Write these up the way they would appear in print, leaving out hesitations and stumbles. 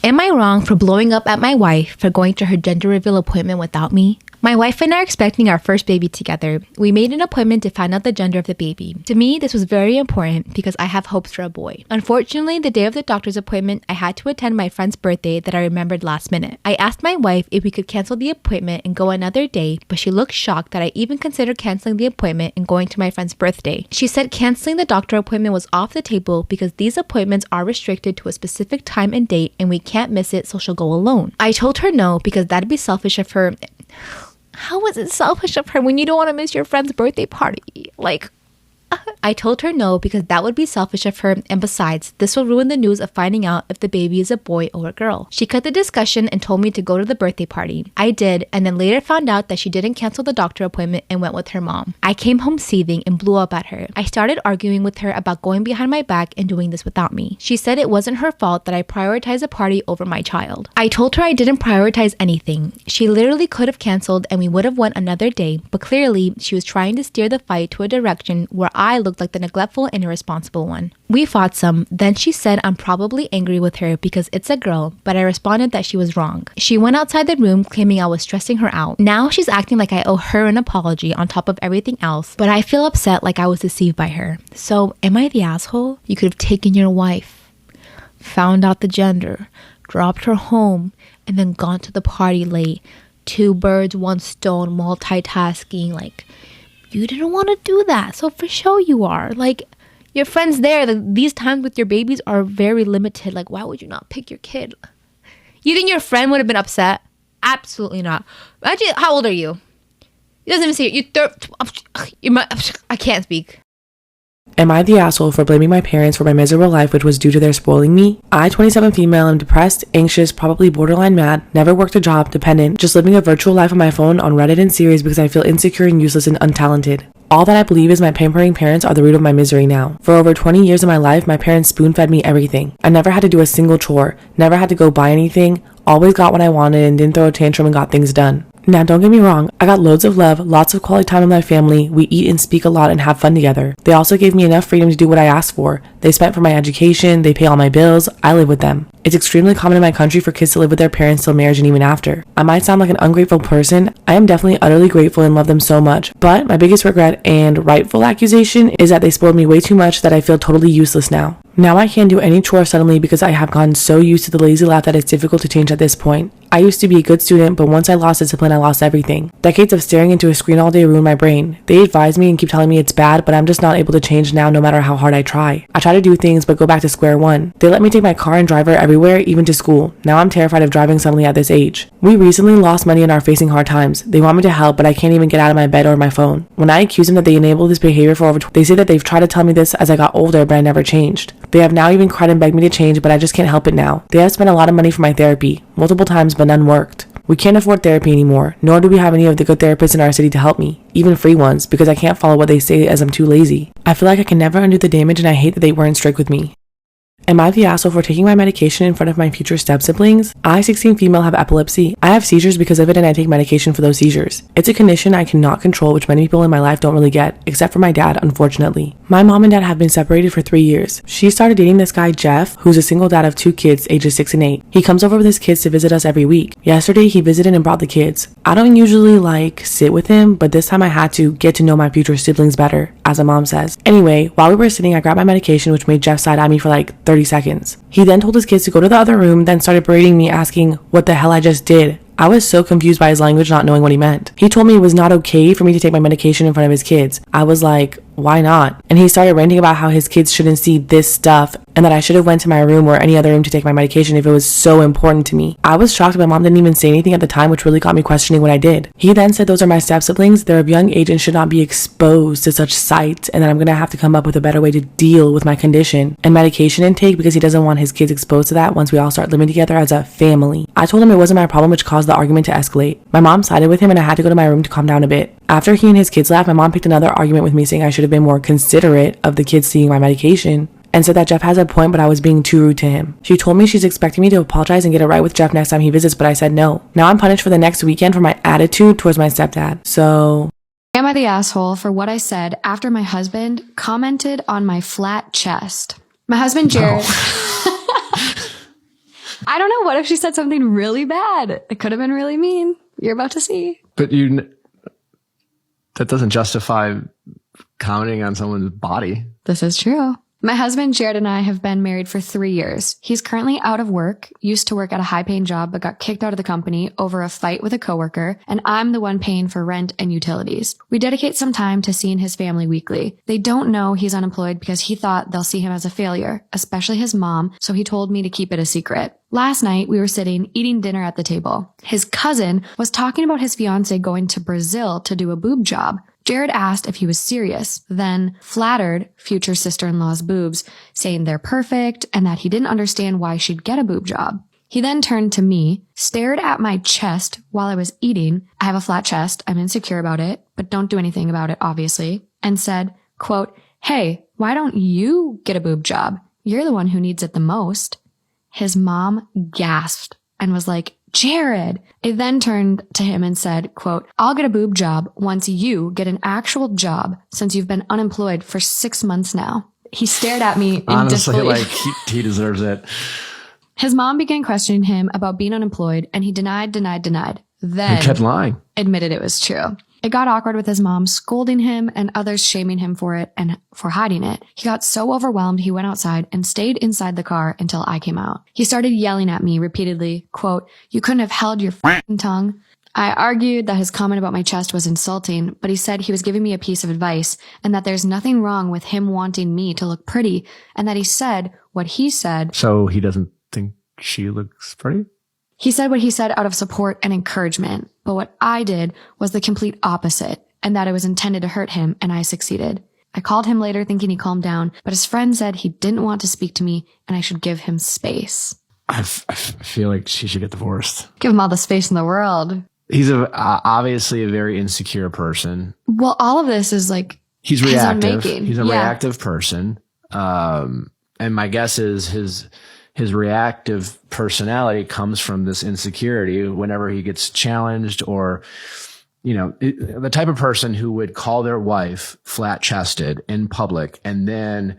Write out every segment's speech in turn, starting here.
Am I wrong for blowing up at my wife for going to her gender reveal appointment without me? My wife and I are expecting our first baby together. We made an appointment to find out the gender of the baby. To me, this was very important because I have hopes for a boy. Unfortunately, the day of the doctor's appointment, I had to attend my friend's birthday that I remembered last minute. I asked my wife if we could cancel the appointment and go another day, but she looked shocked that I even considered canceling the appointment and going to my friend's birthday. She said canceling the doctor appointment was off the table because these appointments are restricted to a specific time and date and we can't miss it, so she'll go alone. I told her no because that'd be selfish of her. How is it selfish of her when you don't want to miss your friend's birthday party? I told her no because that would be selfish of her, and besides, this will ruin the news of finding out if the baby is a boy or a girl. She cut the discussion and told me to go to the birthday party. I did, and then later found out that she didn't cancel the doctor appointment and went with her mom. I came home seething and blew up at her. I started arguing with her about going behind my back and doing this without me. She said it wasn't her fault that I prioritized a party over my child. I told her I didn't prioritize anything. She literally could have canceled and we would have went another day, but clearly she was trying to steer the fight to a direction where I looked like the neglectful and irresponsible one. We fought some, then she said I'm probably angry with her because it's a girl, but I responded that she was wrong. She went outside the room claiming I was stressing her out. Now she's acting like I owe her an apology on top of everything else, but I feel upset like I was deceived by her. So am I the asshole? You could have taken your wife, found out the gender, dropped her home, and then gone to the party late. 2 birds, 1 stone, multitasking. You didn't want to do that, so for sure you are. Your friends there, these times with your babies are very limited. Why would you not pick your kid? You think your friend would have been upset? Absolutely not. Imagine, how old are you? He doesn't even say it. I can't speak. Am I the asshole for blaming my parents for my miserable life, which was due to their spoiling me? I, 27 female, am depressed, anxious, probably borderline mad, never worked a job, dependent, just living a virtual life on my phone, on Reddit and series because I feel insecure and useless and untalented. All that I believe is my pampering parents are the root of my misery now. For over 20 years of my life, my parents spoon-fed me everything. I never had to do a single chore, never had to go buy anything, always got what I wanted and didn't throw a tantrum and got things done. Now, don't get me wrong, I got loads of love, lots of quality time with my family, we eat and speak a lot and have fun together. They also gave me enough freedom to do what I asked for. They spent for my education, they pay all my bills, I live with them. It's extremely common in my country for kids to live with their parents till marriage and even after. I might sound like an ungrateful person, I am definitely utterly grateful and love them so much, but my biggest regret and rightful accusation is that they spoiled me way too much that I feel totally useless now. Now I can't do any chore suddenly because I have gotten so used to the lazy laugh that it's difficult to change at this point. I used to be a good student, but once I lost discipline, I lost everything. Decades of staring into a screen all day ruined my brain. They advise me and keep telling me it's bad, but I'm just not able to change now no matter how hard I try. I try to do things, but go back to square one. They let me take my car and drive her everywhere, even to school. Now I'm terrified of driving suddenly at this age. We recently lost money and are facing hard times. They want me to help, but I can't even get out of my bed or my phone. When I accuse them that they enabled this behavior for over they say that they've tried to tell me this as I got older, but I never changed. They have now even cried and begged me to change, but I just can't help it now. They have spent a lot of money for my therapy, multiple times, but none worked. We can't afford therapy anymore, nor do we have any of the good therapists in our city to help me, even free ones, because I can't follow what they say as I'm too lazy. I feel like I can never undo the damage and I hate that they weren't strict with me. Am I the asshole for taking my medication in front of my future step-siblings? I, 16 female, have epilepsy. I have seizures because of it and I take medication for those seizures. It's a condition I cannot control, which many people in my life don't really get, except for my dad, unfortunately. My mom and dad have been separated for 3 years. She started dating this guy, Jeff, who's a single dad of 2 kids, ages 6 and 8. He comes over with his kids to visit us every week. Yesterday, he visited and brought the kids. I don't usually, sit with him, but this time I had to get to know my future siblings better, as a mom says. Anyway, while we were sitting, I grabbed my medication, which made Jeff side-eye me for 30 seconds. He then told his kids to go to the other room, then started berating me, asking what the hell I just did. I was so confused by his language, not knowing what he meant. He told me it was not okay for me to take my medication in front of his kids. I was like, why not? And he started ranting about how his kids shouldn't see this stuff and that I should have went to my room or any other room to take my medication if it was so important to me. I was shocked my mom didn't even say anything at the time, which really got me questioning what I did. He then said those are my step-siblings, they're of young age and should not be exposed to such sights, and that I'm gonna have to come up with a better way to deal with my condition and medication intake because he doesn't want his kids exposed to that once we all start living together as a family. I told him it wasn't my problem, which caused the argument to escalate. My mom sided with him and I had to go to my room to calm down a bit. After he and his kids left, my mom picked another argument with me saying I should have been more considerate of the kids seeing my medication and said that Jeff has a point, but I was being too rude to him. She told me she's expecting me to apologize and get it right with Jeff next time he visits, but I said no. Now I'm punished for the next weekend for my attitude towards my stepdad. So... Am I the asshole for what I said after my husband commented on my flat chest? My husband, Jared... I don't know. What if she said something really bad? It could have been really mean. You're about to see. But that doesn't justify commenting on someone's body. This is true. My husband, Jared, and I have been married for 3 years. He's currently out of work, used to work at a high-paying job, but got kicked out of the company over a fight with a coworker, and I'm the one paying for rent and utilities. We dedicate some time to seeing his family weekly. They don't know he's unemployed because he thought they'll see him as a failure, especially his mom, so he told me to keep it a secret. Last night, we were sitting, eating dinner at the table. His cousin was talking about his fiance going to Brazil to do a boob job. Jared asked if he was serious, then flattered future sister-in-law's boobs, saying they're perfect and that he didn't understand why she'd get a boob job. He then turned to me, stared at my chest while I was eating. I have a flat chest. I'm insecure about it, but don't do anything about it, obviously. And said, quote, "Hey, why don't you get a boob job? You're the one who needs it the most." His mom gasped and was like, "Jared." I then turned to him and said, quote, "I'll get a boob job once you get an actual job since you've been unemployed for 6 months now." He stared at me in Honestly, disbelief. like he deserves it. His mom began questioning him about being unemployed, and he denied. Then He kept lying. admitted it was true. It got awkward with his mom scolding him and others shaming him for it and for hiding it. He got so overwhelmed he went outside and stayed inside the car until I came out. He started yelling at me repeatedly, quote, "You couldn't have held your f***ing tongue." I argued that his comment about my chest was insulting, but he said he was giving me a piece of advice and that there's nothing wrong with him wanting me to look pretty and that he said what he said. So he doesn't think she looks pretty? He said what he said out of support and encouragement, but what I did was the complete opposite, and that it was intended to hurt him, and I succeeded. I called him later thinking he calmed down, but his friend said he didn't want to speak to me and I should give him space. I feel like she should get divorced. Give him all the space in the world. He's obviously a very insecure person. Well, all of this is like He's his own reactive. making. He's a Yeah. reactive person. And my guess is his reactive personality comes from this insecurity whenever he gets challenged or, the type of person who would call their wife flat chested in public and then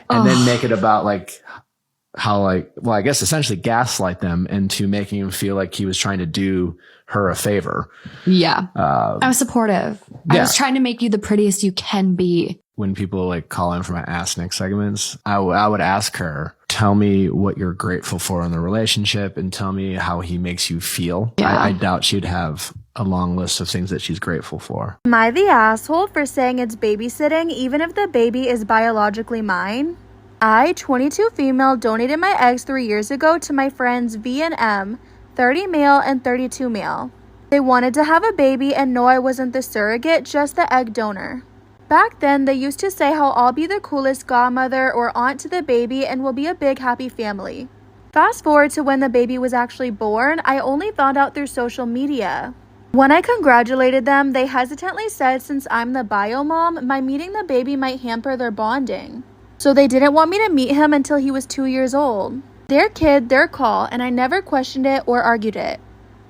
make it about I guess essentially gaslight them into making him feel like he was trying to do her a favor. Yeah. I was supportive. I yeah. was trying to make you the prettiest you can be. When people call in for my Ask Nick segments, I would ask her, tell me what you're grateful for in the relationship and tell me how he makes you feel. Yeah. I doubt she'd have a long list of things that she's grateful for. Am I the asshole for saying it's babysitting even if the baby is biologically mine? I, 22 female, donated my eggs 3 years ago to my friends V and M, 30 male and 32 male. They wanted to have a baby and know I wasn't the surrogate, just the egg donor. Back then, they used to say how I'll be the coolest godmother or aunt to the baby and we'll be a big happy family. Fast forward to when the baby was actually born, I only found out through social media. When I congratulated them, they hesitantly said since I'm the bio mom, my meeting the baby might hamper their bonding. So they didn't want me to meet him until he was 2 years old. Their kid, their call, and I never questioned it or argued it.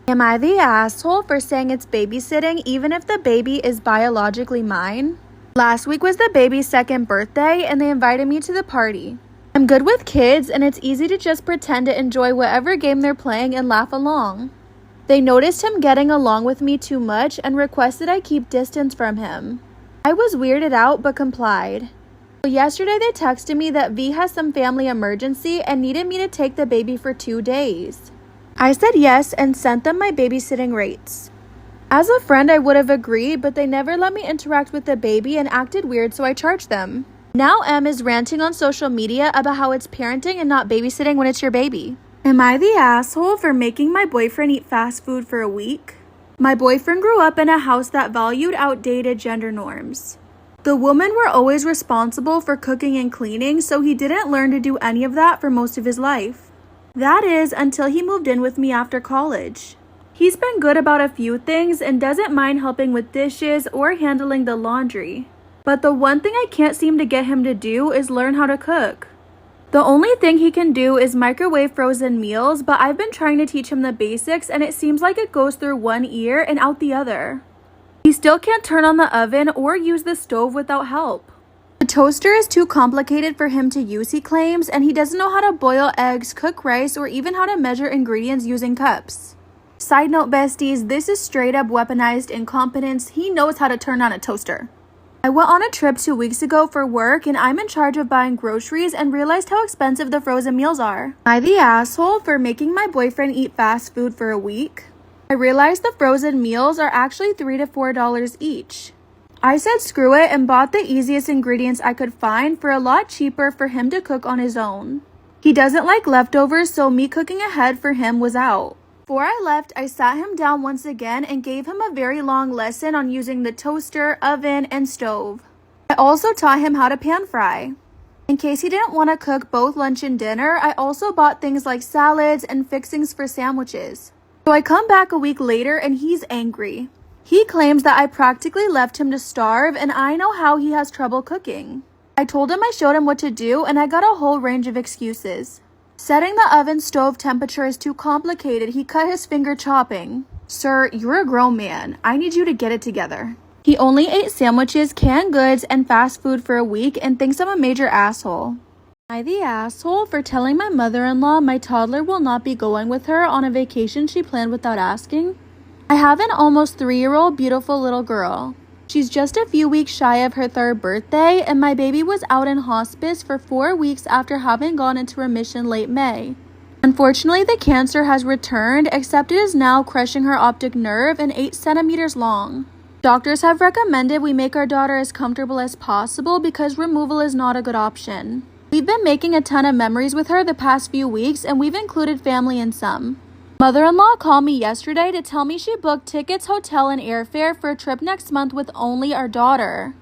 Am I the asshole for saying it's babysitting even if the baby is biologically mine? Last week was the baby's second birthday and they invited me to the party. I'm good with kids and it's easy to just pretend to enjoy whatever game they're playing and laugh along. They noticed him getting along with me too much and requested I keep distance from him. I was weirded out but complied. Yesterday they texted me that V has some family emergency and needed me to take the baby for 2 days. I said yes and sent them my babysitting rates. As a friend, I would have agreed, but they never let me interact with the baby and acted weird, so I charged them. Now M is ranting on social media about how it's parenting and not babysitting when it's your baby. Am I the asshole for making my boyfriend eat fast food for a week? My boyfriend grew up in a house that valued outdated gender norms. The women were always responsible for cooking and cleaning, so he didn't learn to do any of that for most of his life. That is, until he moved in with me after college. He's been good about a few things and doesn't mind helping with dishes or handling the laundry. But the one thing I can't seem to get him to do is learn how to cook. The only thing he can do is microwave frozen meals, but I've been trying to teach him the basics and it seems like it goes through one ear and out the other. He still can't turn on the oven or use the stove without help. The toaster is too complicated for him to use, he claims, and he doesn't know how to boil eggs, cook rice, or even how to measure ingredients using cups. Side note, besties, this is straight up weaponized incompetence. He knows how to turn on a toaster. I went on a trip 2 weeks ago for work, and I'm in charge of buying groceries and realized how expensive the frozen meals are. Am I the asshole for making my boyfriend eat fast food for a week? I realized the frozen meals are actually $3 to $4 each. I said screw it and bought the easiest ingredients I could find for a lot cheaper for him to cook on his own. He doesn't like leftovers, so me cooking ahead for him was out. Before I left, I sat him down once again and gave him a very long lesson on using the toaster, oven, and stove. I also taught him how to pan fry. In case he didn't want to cook both lunch and dinner, I also bought things like salads and fixings for sandwiches. So I come back a week later and he's angry. He claims that I practically left him to starve, and I know how he has trouble cooking. I told him I showed him what to do, and I got a whole range of excuses. Setting the oven stove temperature is too complicated. He cut his finger chopping. Sir, you're a grown man. I need you to get it together. He only ate sandwiches, canned goods, and fast food for a week and thinks I'm a major asshole. Am I the asshole for telling my mother-in-law my toddler will not be going with her on a vacation she planned without asking? I have an almost 3-year-old beautiful little girl. She's just a few weeks shy of her 3rd birthday, and my baby was out in hospice for 4 weeks after having gone into remission late May. Unfortunately, the cancer has returned, except it is now crushing her optic nerve and 8 centimeters long. Doctors have recommended we make our daughter as comfortable as possible because removal is not a good option. We've been making a ton of memories with her the past few weeks, and we've included family in some. Mother-in-law called me yesterday to tell me she booked tickets, hotel, and airfare for a trip next month with only our daughter.